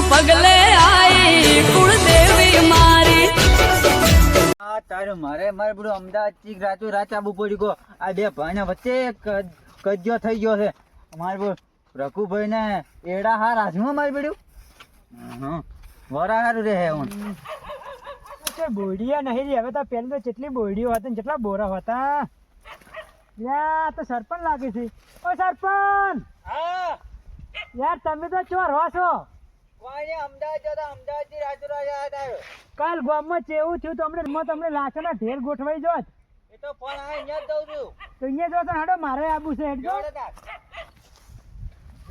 પગલે આઈ કુળદેવી મારી. તારું મારે બધું અમદાવાદ થી રાતો રાત આબુ પડી ગયો. આ બે ભાઈ વચ્ચે કજ્જો થઈ ગયો છે. મારે રઘુભાઈ ને એડા હાર હાથમાં મારી પડ્યું વરા હારું રે હું બોડીયા નહીં રે. હવે તો પેલી તો કેટલી બોડીઓ હતી ને કેટલા બોરા હતા. યાર તો સરપંચ લાગે છે. ઓ સરપંચ યાર તમે તો ચોર હો છો. અમદાવાદ જતા અમદાવાદ થી રાતો રાત આવ્યો. કાલ ગામમાં ચેવું થયું તો તમને લાશો ના ઢેર ગોઠવાઈ જોત. એ તો ફોન આવે અહીંયા જ દઉં છું. તો અહીંયા જો તો હાડો મારે આબુ છે હેડજો.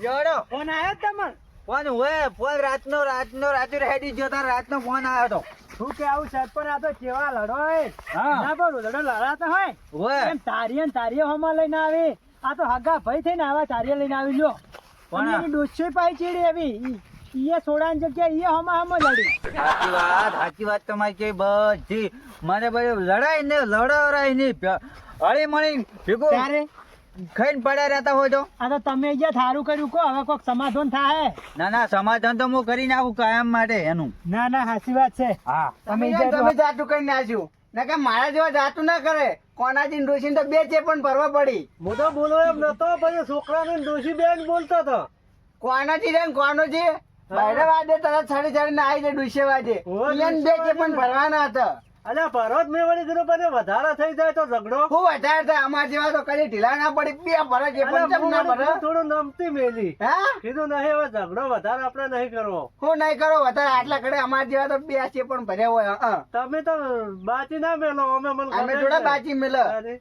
જોડો ફોન આવ્યો તમને? ફોન હોય ફોન રાતનો રેડી જોતા રાતનો ફોન આવ્યો તો. શું કે આવું સરપંચ આ તો કેવા લડોય. હા. ના પણ લડો લડાતા હોય એમ તારીએ હમા લઈને આવી. આ તો હગા ભાઈ થઈને આવા તારીએ લઈને આવી લ્યો. પણ પણ ડોસી પાઈ ચીડી એવી ઈએ સોડાની જગ્યાએ ઈએ હમા લડી. સાચી વાત તમારી કે બધી મને બધું લડાઈ ને લડાવરાય નહીં હળી મળી ભેગું ત્યારે ખાઈને પડ્યા રહેતા હોય તો. આ તો તમે અહીંયા થારું કર્યું કહો હવે કોઈક સમાધાન થાય. ના સમાધાન તો હું કરી નાખું કાયમ માટે એનું. ના સાચી વાત છે. હા તમે જાતું કરી નાખ્યું ના કે મારા જેવા જાતું ના કરે. કોનાજી ડોશી તો બે છે પણ ભરવા પડી. હું તો બોલો એમ નતો પછી છોકરાને ડોશી બેન બોલતો હતો. કોનાજી રે કોનોજી બહાર વાદે તરત છડી છડીને આવી જાય ડુશે વાદે. ઈયન બે છે પણ ભરવાના હતા. અલ્યા ભરત મેં વળી કીધું પણ વધારે થઈ જાય તો ઝઘડો. ખૂબ વધારે થાય અમાર જેવા તો કદી ઢીલા ના પડી બે ભરે છે પણ ચમ ના ભરે. થોડું નમતી મેલી હા કીધું નહીં હવે ઝઘડો વધારે આપણે નહીં કરવો. હું નહીં કરો વધારે આટલા કડે અમાર જેવા તો બે છે પણ ભર્યા હોય. તમે તો બાચી ના મેલો અમે મને અમે થોડા બાજી મેલ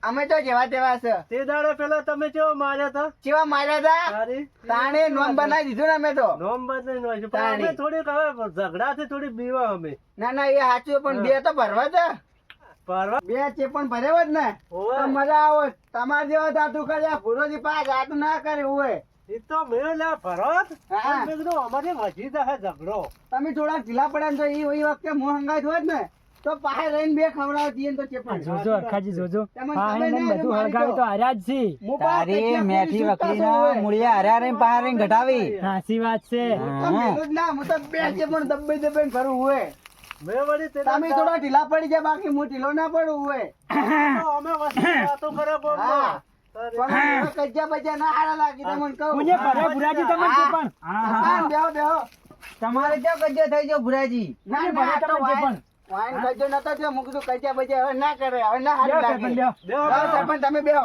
અમે તો જેવા તેવા છે. તે દાડે પેલા તમે કેવો માર્યા હતા? કેવા માર્યા હતા તાણે નોમ બનાવી દીધું ને અમે તો. નોમ બદલાઈ નો છે પણ અમે થોડીક હવે ઝઘડાથી થોડી બીવા અમે. ના એ સાચું પણ બે તો ભરવા છે. પરવા બે છે પણ ભર્યો જ ને તો મજા આવો. તમાર જેવા જાતું કર્યા ભૂરોજી પાસ જાતું ના કરે હોય. એ તો મેં લે ભરત હા. મેં કીધું અમારે વધી જશે ઝઘડો. તમે થોડા ઢીલા પડ્યા ને તો એ વખતે મોં હંગાત હોત ને તો પાસે રહીને બે ખવડાવતી તો છે પણ જોજો અરખાજી જોજો તમને હા ખબર એને ના બધું મારી હળગાવી તો હાર્યા જ છે. હું પાસે તારી ત્યાં મેથી પૂરી વકરી સુતા ના હોય. મૂળિયા હાર્યા રહીને બહાર રહીને ઘટાવી. સાચી વાત છે. તો મેલું જ ના હું તો બે છે પણ દબાઈ દબાઈને ફરું હોય. મેં વળી તે તમે થોડા ઢીલા પડી જાય બાકી હું ઢીલો ના પડું હોય. અમે વસ્તુ વાતો કરે પણ હા પણ કજ્જા બજ્જા ના હારા લાગી તમને કહું. મુજે ભરે ભુરાજી તમે છે પણ હા, બેહો બેહો. તમારે ક્યાં કજ્જો થઈ ગયો ભુરાજી? ના મુજે ના ભરે આ તો તમે છે પણ વાઈન કજ્જો નતો થયો. મું કીધું કજ્જા બજ્જા હવે ના કરે હવે ના હારું બેહો લાગે. સરપંચ, બેહો. બેહો સરપંચ તમે બેહો.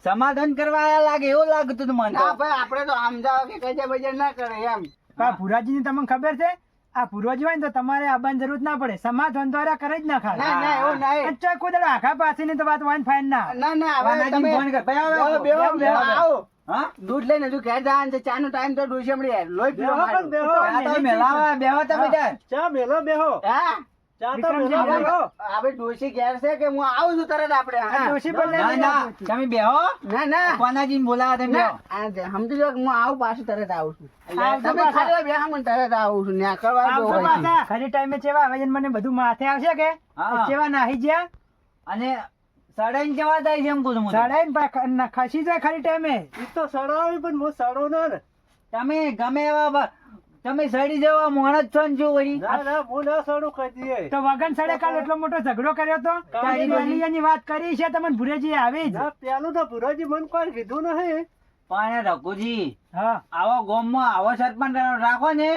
સમાધાન કરવા આયા લાગે એવું લાગતું હતું મને ના તો. ભાઈ આપણે તો આમ જાઓ કે કજ્જા બજ્જા ના કરે એમ. આ ભુરાજી ની તમને ખબર છે આ ભુરોજી હોય ને તો તમારે આવવાની જરૂર ના પડે. સમાધાન દ્વારા કરે જ ના ના ના એવું નહીં. ખાલી કોઈ દાડો આખા પાસે ની તો વાત વાઈન ફાઈન ના. ના ના હવે વાનાજી તમે ફોન કર. ભાઈ આવો, બેહો, બેહો, બેહો, આવો. હા? દૂધ લઈને હજુ ઘેર જવાનું છે. ચાનો ટાઈમ તો ડોસી હમણાં લોહી પીવા બેહો પણ માંડ્યો. બેહો. આ તો મેલાવા બેહો તમે તાર. ચા મેલો બેહો. હા ચા તો વિક્રમજી મેલો બેહો. બેહો. આપણે ડોસી ઘેર છે કે હું આવું છું તરત આપણે. આ હા. ડોશી પણ ના ના તમે બેહો. ના ના કોનાજીને બોલાવા તમે ના બેહો. આ સમજી લો કે હું આવું પાછું તરત આવું છું. આવજો તમે પાછા. ખાલી બેહા મને તરત આવું છું. ન્યા કરવા દો આવજો હોય. પાછા. ખરી ટાઈમે ચેવા આવે છે ને મને બધું માથે આવશે કે હા. ચેવા નાહી જ્યા અને સડાઈને જવા થાય છે એમ કહું છું હું તો. સડાઈને ખસી જાય ખરી ટાઈમે. ઈ તો સડાવી પણ હું સડો ના ને. તમે ગમે એવા તમે સડી જવા માણસ છો ને જો વળી. ના ના હું ના સડું કહી દઈએ. તો વગન સડે કાલ એટલો મોટો ઝઘડો કર્યો તો તારી ની વાત કરી છે તમને ભુરેજી આવી જ. ના પેલું તો ભુરાજી મને કોઈ કીધું નહીં. પણ રઘુજી હા આવો ગામમાં આવો સરપંચ રાખો ને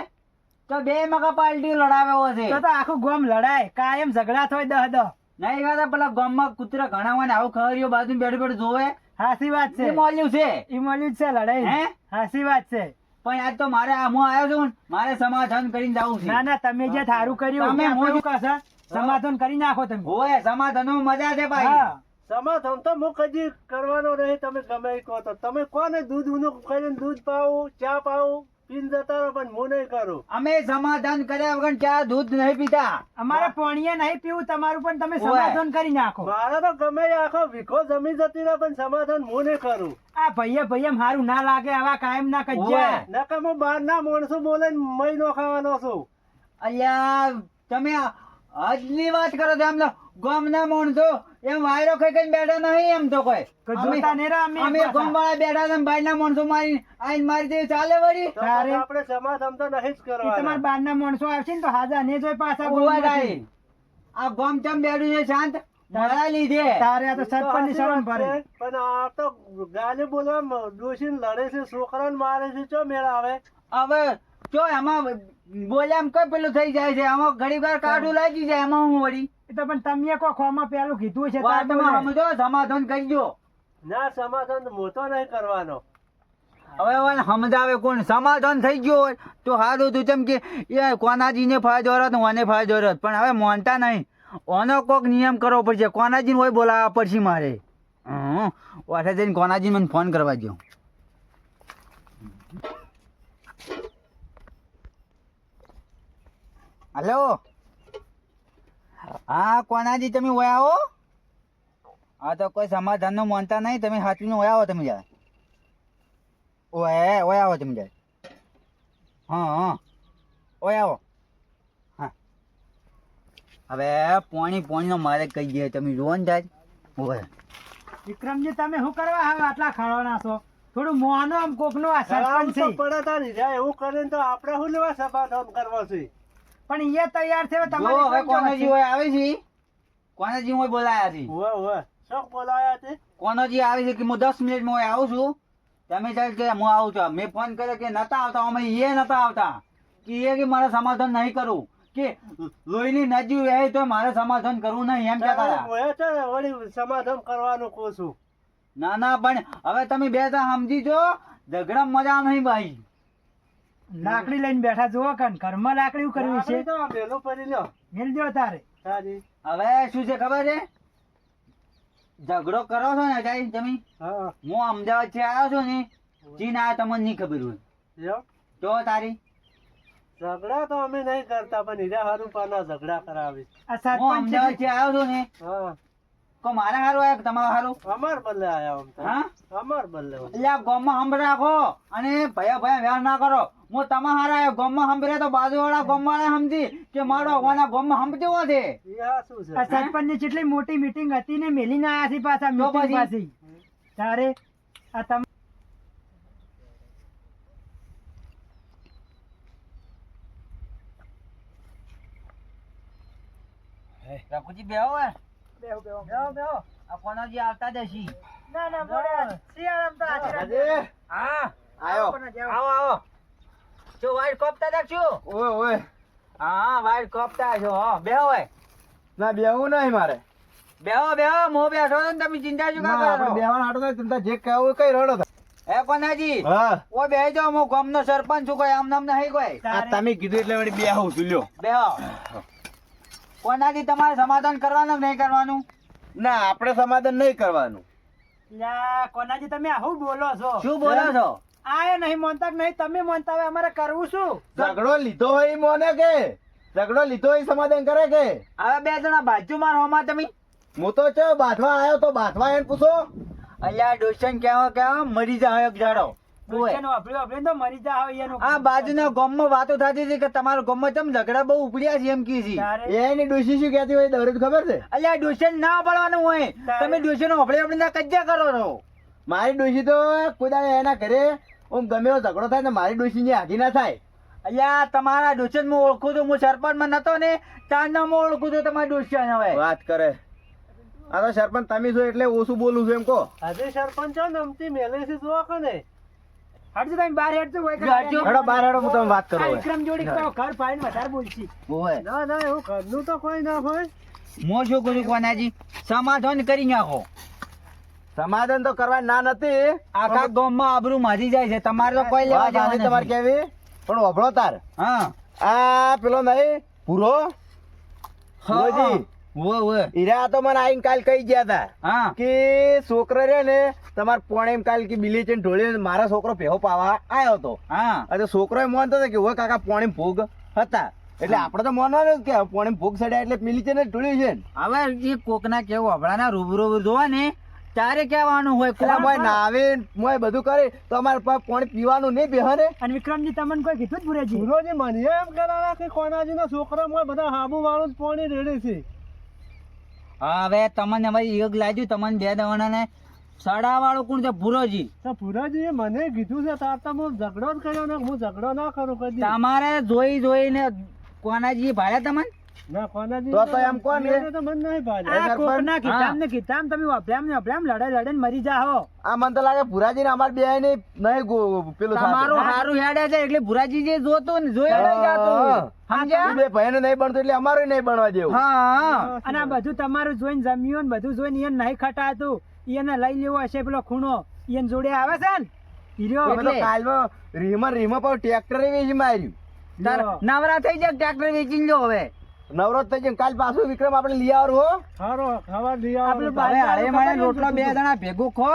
તો બે મકા પાર્ટી લડાવ્યો છે. તો આખું ગોમ લડાય કાયમ ઝઘડા થાય દહ નહીં વાત પેલા ગામમાં કૂતરા ઘણા હોય ને આવું ખબરીઓ બાજુ બેઠું બેઠું જોવે હાસી વાત છે. એ મોલ્યું છે. ઈ મળ્યું જ છે લડાઈ. હે? હાસી વાત છે. પણ આજ તો મારે હું આવ્યો છું ને, મારે સમાધાન કરીને જવું છે. ના ના તમે જે થારું કર્યું તમે આપણે મોજ- એવું કહેશે, સમાધાન કરી નાખો તમે. હોય સમાધાન મજા છે ભાઈ. હા સમાધાન તો હું કદી કરવાનો નહીં. તમે ગમે એ કહો તો તમે કોને દૂધ ઊનું કરીને દૂધ પાવું ચા પાવું પીને જતા રહો પણ હું નહીં કરું. અમે સમાધાન કર્યા વગર ચા દૂધ નહીં પીતા. અમારે પોણીએ નહીં પીવું તમારું પણ તમે ઓય. સમાધાન કરી નાખો. મારે તો ગમે એ આખો વીઘો જમી જતી રહે પણ સમાધાન હું નહીં કરું. આ ભાઈએ મારું ના લાગે આવા કાયમ ના કજ્જા. ઓય. નકર હું બહાર ના માણસો બોલે મહી નો ખાવાનો છું. અલ્યા તમે આજની વાત કરો છો એમને ગામના માણસો એમ વાયરો ખાઈ ખાઈને બેઠા નહીં એમ તો કોઈ કોઈ જોતા નહીં રહ્યા અમે અમે પાછા. ગામવાળા બેઠા છે બહારના માણસો આઈને મારી દે ચાલે વળી તો પછી આપણે સમાધાન તો નહીં જ એ તમારા કરવાના. બહારના માણસો આવશે ને તો હાજા ને જોઈ પાછા ઉભા બોલવાથી. થાય. આ ગામ ચમ બેઠું છે શાંત મારા લીધે તારે આ તો સરપંચ ની શરમ સાચી ભરે વાત છે, પણ આ તો ગાલી બોલવા ડોશીને લડે છે, છોકરાને મારે છે, ચો મેળ આવે? હવે જો એમાં બોલ્યા એમ કઈ પેલું થઈ જાય છે આમાં ઘડી વાર કાઢું લાગી જાય એમાં હું વળી એ તો પણ તમે કોઈ ખોમાં પેલું કીધું છે તાર વાતમાં બોલે. સમજો સમાધાન કરજો ના, સમાધાન મોટો નહીં કરવાનો. હવે ઓને સમજાવે કોણ સમાધાન થઈ ગયો હોય તો સારું તું ચમ કે એ કોનાજીને ફાયદો રત ઓને ફાયદો રત પણ હવે માનતા નહીં ઓનો કોક નિયમ કરવો પડશે કોનાજીને હોય બોલાવવા પડશે મારે વાઠે જઈને કોનાજીને મને ફોન કરવા દો હલો હા કોનાજી તમે હોય આવો હા તો કોઈ સમાધાન નું માનતા નહીં તમે સાચું હોય આવો તમે યાર ઓય આવો તમે જાય હા ઓય આવો હા હવે પોણી નો મારે કહી દે તમે જુઓ ને જાય ઓય વિક્રમજી તમે શું કરવા હવે આટલા ખળવાના છો થોડું મોનો આમ કોકનો આ આમ સરપંચ તો છે પડે તારી જાય એવું કરે ને તો આપણે શું લેવા સમાધાન કરવા છે? પણ એ તૈયાર છે જો હવે કોનાજી હોય આવે છે કોનાજી હોય બોલાયા છે ઉવે, ઉવે. શોખ બોલાયા છે? કોનાજી આવે છે કે હું 10 મિનિટમાં હોય આવું છું તમે ચાલ કે હું આવું છું મેં ફોન કર્યો કે નતા આવતા અમે એ નતા આવતા કે મારે સમાધાન નહીં કરવું કે લોહીની નજી વહે તો મારે સમાધાન કરવું નહીં એમ કહેતા હતા. ઉવે છે ને, વળી સમાધાન કરવાનું કહું છું. ના ના પણ હવે તમે બે તો સમજી જો ઝઘડા મજા નહીં ભાઈ લાકડી લઈને બેઠા જુઓ કન ઘરમાં લાકડી કરવી છે આપણે તો આ મેલું પડી લ્યો. મેલ દો તારે તારી. હવે શું છે ખબર છે ઝઘડો કરો છો ને જાય તમે હા, હું અમદાવાદ થી આવ્યો છું ને ચીન આવ્યો તમને નહીં ખબર હોય લ્યો. તો તારી ઝઘડા તો અમે નહીં કરતા, પણ હીરા હારું પાના ઝઘડા કરાવી. આ હું સરપંચ અમદાવાદ છે. થી આવ્યો છું ને હા, કો મારે સારું આવ્યા કે તમારે સારું અમાર બદલે આયા આમ તો. હા અમાર બદલે. એટલે આ ગામમાં હંભ રાખો અને ભયા ભયા વ્યવહાર ના કરો હું તમારા હારા આવ્યો ગામમાં હંભરે તો બાજુવાળા ગામવાળા સમજી કે મારો ઓના ગામમાં હંભ જેવો છે ઈ આ શું છે? આ સરપંચ ની કેટલી મોટી મીટિંગ હતી ને મેલીને આયા છે પાછા તો meeting પછી? પાછી. તારે આ તમે રઘુજી બેહો હે બેહો, બેહો. બેહો આ કોનાજી આવતા દેશી ના ના મોડે શિયાળામાં તો આશીર્વાદ આજે દેજો. હા આયો કોને જાઓ? આવો આવો જો વાઈટ કોપતા દેખશું ઓય ઓય હા વાઈટ કોપતા છો હો બેહો હે ના બેહવું નહીં મારે બેહો મો બેઠો છો ને તમે ચિંતા શું ના કા આપણે કરો બેહવાનું હાટું નહીં, તમતાર જે કહેવું કઈ રડો તમે. હે કોનાજી હા ઓ બેહી જાઓ હું ગામનો સરપંચ છું કોઈ આમ નામ નહીં કોઈ આ તમે કીધું એટલે વળી બેહું છું લ્યો. બેહો કોનાજી તમારે સમાધાન કરવાનું કે નહીં કરવાનું ના આપણે સમાધાન નહીં કરવાનું. લા, કોનાજી તમે આવું બોલો છો શું બોલો છો આ નહીં માનતા કે નહીં તમે માનતા હોય અમારે કરવું શું ઝઘડો લીધો હોય ઈ મોને કે ઝઘડો લીધો હોય ઈ સમાધાન કરે કે હવે બે જણા બાજુમાં રહો તમે હું તો છે બાંધવા આવ્યો તો બાંધવા એને પૂછો. અલ્યા ડોશન કેવા મરી જાય એક જાડો ડોશીનું વાપર્યું વાપર્યું તો મરી જા હવે એનું. આ બાજુના ગામમાં વાતો થતી હતી કે તમારા ગામમાં ચમ ઝઘડા બહુ ઉપડ્યા છે એમ કી છે તારે એની ડોશી શું કહેતી હોય દરરોજ ખબર છે? અલ્યા ડોશન ના પડવાનું હોય તારે. તમે ડોશન આપણે કજ્જા કરો છો મારી ડોશી તો કોઈ એના ઘરે ઓમ ગમે એવો ઝઘડો થાય ને મારી ડોશી ની હાથી ના થાય. અલ્યા તમારા ડોશન હું ઓળખું છું હું સરપંચ માં નતો ને તારના હું ઓળખું છું તમારા ડોશન હવે વાત કરે આ તો સરપંચ તમે છો એટલે ઓછું બોલું છું એમ કહો. હજી સરપંચ છો ને અમથી મેલે છે જોવા કને. હટજો તમે બહાર હેડજો હોય કે હટજો. હેડો બહાર હેડો હું તમે વાત કરો આ હવે. વિક્રમ જોડી તો ઘર પાડીને વધારે બોલશી ઓય ના ના એવું ઘરનું તો કોઈ ના હોય. હું શું કરું કોનાજી સમાધાન કરી નાખો સમાધાન તો કરવા ના નથી આખા ગામમાં આબરૂ મારી જાય છે તમારે તો કોઈ લેવા વાત સાચી જવા તમારે નથી. કેવી પણ ઓભળો તાર હા આ પેલો નહીં પૂરો પૂરોજી, ઓય ઈરા તો મને આઈને કાલ કહી ગયા હતા હા કે છોકરો રે ને તમાર પોણે એમ કાલ કે બિલી છે ઢોળી મારા છોકરો ભેહો પાવા આવ્યો હતો. હા અને છોકરો એમ માનતો હતો કે હોય કાકા પોણે ભોગ હતા એટલે આપણે તો માનવાનું જ કે પોણે ભોગ સડ્યા એટલે મિલી છે ને ઢોળી છે ને. હવે એ કોકના કેવું હમણાં રૂબરૂ જોવા ને ત્યારે કહેવાનું હોય એટલે મોય નાવે મોય બધું કરે તો અમારે પાણી પીવાનું નહીં બેહે ને. અને વિક્રમજી તમને કોઈ કીધું જ ભુરેજી ગુરુજી મને એમ કરાયા કે કોનાજી નો છોકરો માં બધા હાબુ વાળું જ પાણી રેડે છે. હવે તમને હવે યોગ લાગ્યું તમને બે દવાના સડા વાળું કોણ છે ભુરોજી તો પુરાજી મને કીધું છે તાર તો હું ઝઘડો જ કર્યો ને હું ઝઘડો ના કરું કદી તમારે જોઈને કોનાજી ભાડ્યા તમને ના કોનાજી તો એમ કોણ રે? તો મને નહીં ભાઈ આ કોકના કીધામ ને કીધામ તમે અભ્યામ ને અભ્યામ લડે મરી જાઓ. આ મને તો લાગે ભુરાજી ને અમાર બે નહીં પેલું તમારું સારું હેડે છે એટલે ભુરાજી જે જોતું ને જોઈ નહીં જાતું. સમજ્યા? બે ભાઈ નહીં બનતું એટલે અમારું નહીં બનવા દેવું. હા અને આ બધું તમારું જોઈને જમ્યું ને બધું જોઈને એને નહીં ખટાતું એને લઈ લેવો હશે પેલો ખૂણો એને જોડે આવે છે ને હીરો અમે તો કાલમાં રીમા પર ટ્રેક્ટર વેચી માર્યું. તાર નવરા થઈ જાય ટ્રેક્ટર વેચીને લો હવે. નવરોજ થઈ જાય કાલ પાછું વિક્રમ આપણે લઈ આવરો હો. સારો ખાવા દઈ આપણે હવે હળે મળે રોટલો બે જણા ભેગું ખો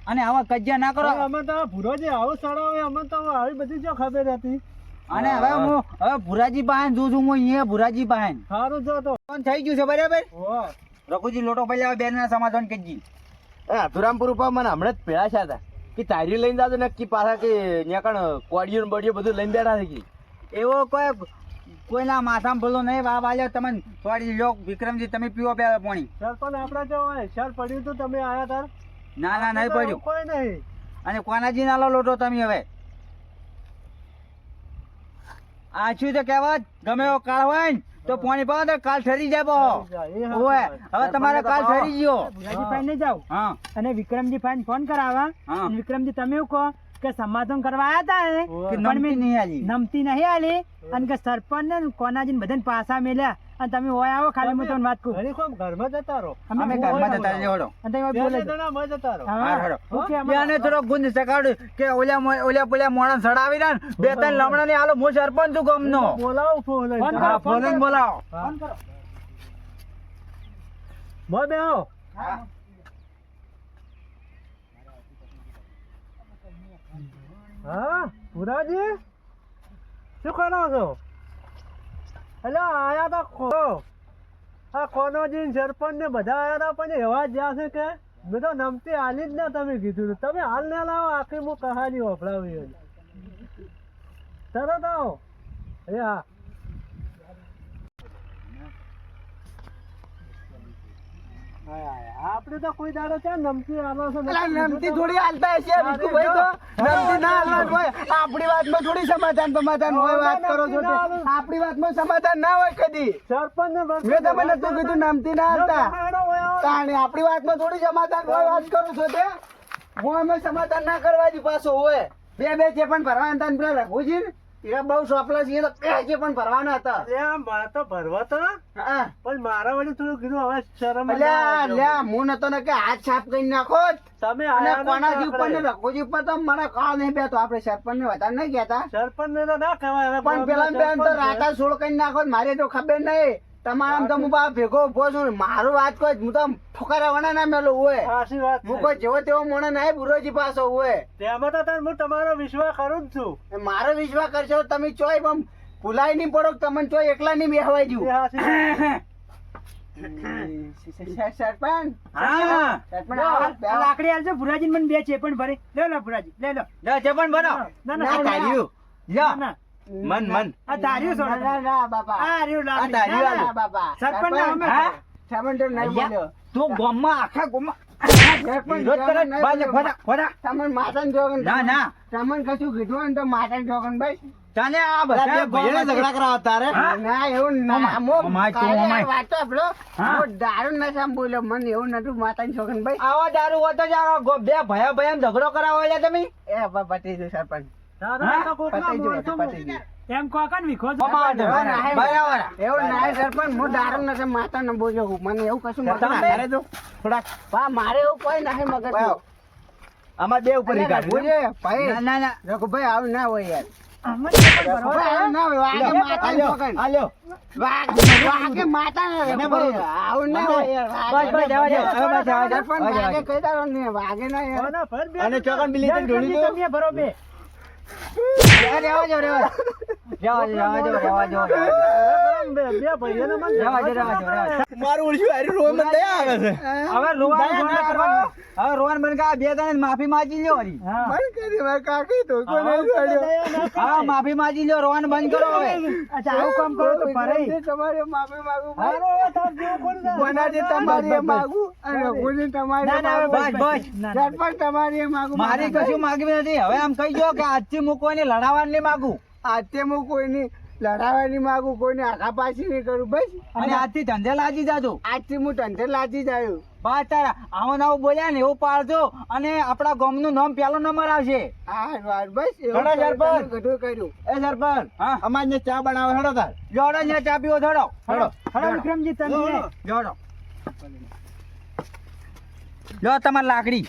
અને આવા કજ્જા ના કરો. અમે તો ભુરોજી આવું સડાવે અમે તો આવી બધી જો ખબર હતી અને હવે ભુરાજી પાસે જોઉં છું હું અહીંયા ભુરાજી પાસે સારું જો તો થઈ ગયું છે બરાબર. હો રઘુજી લોટો પડી આવે બેન ના સમાધાન કરજી. અધુરામપુર ઉપર મને હમણાં જ પેલા છે હતા કે તારી લઈને જાજો નક્કી પાછા કે ત્યાં કણ કોડિયો ને બડિયો બધું લઈને બેઠા છે કે એવો કોઈના માથામાં ભલો નહીં વાવ આલ્યો તમને થોડી લો વિક્રમજી તમે પીવો બે પાણી. સરપંચ આપડે જો શર પડ્યું તું તમે આયા તાર ના નહીં પડ્યું. કોઈ નહીં અને કોનાજી ના લો લોટો તમે હવે આ શું તો કહેવત ગમે એવો કાળ હોય ને તો પાણી પાવો તો કાલ ઠરી જાય બહો. ઓવે હવે તમારે કાલ ઠરી ગયો. ભુરાજી પાસે નહીં જાવ હા અને વિક્રમજી પાસે ફોન કરાવવા હા. અને વિક્રમજી તમે એવું કહો કે સમાધાન કરવા આયા હતા ને કે પણ નમતી મેં નહીં આલી. નમતી નહીં આલી અને કે સરપંચ ને કોનાજી ને બધાને પાછા મેલ્યા અને તમે હોય આવો ખાલી હું તમને વાત કહું ઘણી કોમ ઘરમાં જતા રહો અમે ઘરમાં જતા રહીએ, હળો. અને તમે બે બોલે જણા માં જતા રહો હા, હાર, હારો. ઓકે, અમારે- બેને થોડો ગુંજ સકાડ્યું કે ઓલા પેલા મોણસ સડાવી રહ્યા ને બે ત્રણ લમણા ની હાલો હું સરપંચ છું ગામનો. બોલાવો ફોન લઈને. ફોન કરો, હા ફોન લઈને બોલાવો. ફોન કરો. મોય બેહો હા પુરાજી શું કરો છો એટલે આયા તા આ કોનોજી સરપંચ ને બધા આયા તા પણ એવા જ જ્યાં છે કે મેં તો નમતી હાલી જ ના તમે કીધું હતું. તમે હાલ ના લાવો આખી હું કહાની વફડાવી તરત આવો એ હા આપડે તો કોઈ દાડો ક્યાં નમતી આલો છે નમતી થોડી હાલતા હશે વિષ્ણુભાઈ તો નમતી ના હાલવાનું હોય આપણી વાતમાં થોડી સમાધાન હોય વાત કરો છો તે. આપણી વાતમાં સમાધાન ના હોય કદી. સરપંચ ને મેં તમને નતું કીધું નમતી ના હાલતા તાણે આપણી વાતમાં થોડી સમાધાન હોય વાત કરો છો તે. હું અમે સમાધાન ના કરવા દી પાછો હોય બે છે પણ ભરવાના હતા ને પેલા રઘુજી ને એ બહુ સોપલા છે તો બે છે પણ ભરવાના હતા. મારે તો ભરવા તો હા પણ મારા વળી થોડું કીધું હવે શરમ અલ્યા અલ્યા હું નતો ને કે હાથ સાફ કરી નાખો તમે અને આયા કોનાજી ઉપર ને રઘુજી ઉપર તો મને કાળ નહીં બેતો આપણે સરપંચ ને વધારે નહીં કહેતા સરપંચ ને તો ના કહેવાય હવે પણ પેલા બેન તો રાતા સોળ કરી નાખો મારે તો ખબર નહીં તમામ તો હું બા ભેગો ઉભો છું મારું વાત કોઈ હું તો ફુકારાવાના ના મેલો હોય સાચી વાત હું કોઈ જેવો તેવો મોણે નહીં બુરોજી પાછો હોય તેમાં તો હું તમારો વિશ્વાસ કરું જ છું મારો વિશ્વાસ કરશો તમે ચોય પણ ભૂલાય નહીં પડો કે તમને ચોય એકલા નહીં બેહવાય એ દઉં સાચી સરપંચ હા સરપંચ આવો, આ લાકડી આલજો ભુરાજી મને બે છે પણ ભરે લે લો ભુરાજી લે લો લે છે પણ બનો. ના ના તાર્યું લ્યો. ના મન આ ધાર્યું ના, સોનો ના, ના, બાપા આ રહ્યું લાકડી. આ ધાર્યું ના, આલું. ના, બાપા સરપંચ ના અમે હા? સરપંચ તો નહીં બોલ્યો તું ગામમાં આખા ગામમાં સરપંચ વિરોધ કરે નહીં બાજે બોલ્યો. ખોટા ખોટા. તમને માતાને જોગન ના ના તમને કશું કીધું હોય ને તો માતાને જોગન ભાઈ તને આ બધા ઝઘડા કરાવવા તારે હા? ના એવું ના અમાય તું અમાય. વાત તો આપણો હા? હું દારૂ નશા બોલ્યો મને એવું નતું માતાને જોગન ભાઈ આવા દારૂ હોતો જ આ બે ભયા ઝઘડો કરાવો એટલે તમે એ પતી ગયું સરપંચ દાદા તો કોકના પતી માણસો ગયું પતી ગયું એમ કહો કે ને વિખો જ. અમાર તો બરાબર. એવું ના સરપંચ હું દારૂ નશા માતાને બોલ્યો મને એવું કશું મગજ તમે? ના કરે તો થોડાક મારે એવું કોઈ નહીં મગજ આમાં બે ઉપર ભાઈ ના ના ના રઘુભાઈ આવું ના હોય યાર અમને તો પણ ભરવા રઘુભાઈ આવું ના હોય વાગે માતાને જોગન હાલ્યો. વાગે માતાને રઘુભાઈ આવું ના હોય યાર બસ બસ જવા દે. હવે બસ જવા દે. સરપંચ હવે જવા વાગે દે. કહી દાડો ને વાગે ના યાર કોના પર બે અને ચોકન બિલી યાર, ઢોળી દો તમે ભરો બે રહેવા દો, રહેવા દો. જવા દો, જવા દો, જવા દો, જવા દો. બે ભાઈઓને મને રહેવા દે, રહેવા દે, રહેવા દે. મારું ઓળખ્યું હારી રોવા મને દયા આવે છે હવે રોવાનું બંધ કરો. હવે રોવાનું બંધ કરો. આ બે જણાને માફી માંગી લ્યો વળી. હા મને કરી મારા કાકી તો કોને છોડ્યો હા, માફી માંગી લ્યો, રોવાનું બંધ કરો હવે. અચ્છા આવું કામ કરો તો ભરાઈ તમારે માફી માંગુ હારો તાર જેવું કોણ છે? કોનાથી તમારી એ માગું અને રઘુજી તમારી ના, ના, માગું. બસ, બસ. ના, ના, સરપંચ તમારી એ માગું મારી કશું માગવી નથી. હવે આમ કહી દો કે આજથી હું કોઈને લડાવવાનું નહીં માગું. આજે હું કોઈની લડાવાની માગું કોઈને આખા પાછી નહીં કરું બસ અને આજથી ધંધે લાગી જાજો. આજથી હું ધંધે લાજી જાયો બસ તારા આવું નવું બોલ્યા ને એવું પાડજો અને આપણા ગામનું નામ પેલો નંબર આવશે. હા વાર બસ એવું ઘણા સરપંચ. બધું કર્યું એ સરપંચ, હા અમારને ચા બનાવો હેડો તાર. જોડો ને ચા પીવો થોડો. હાલો વિક્રમજી તમે જોડો. લો તમારી લાકડી.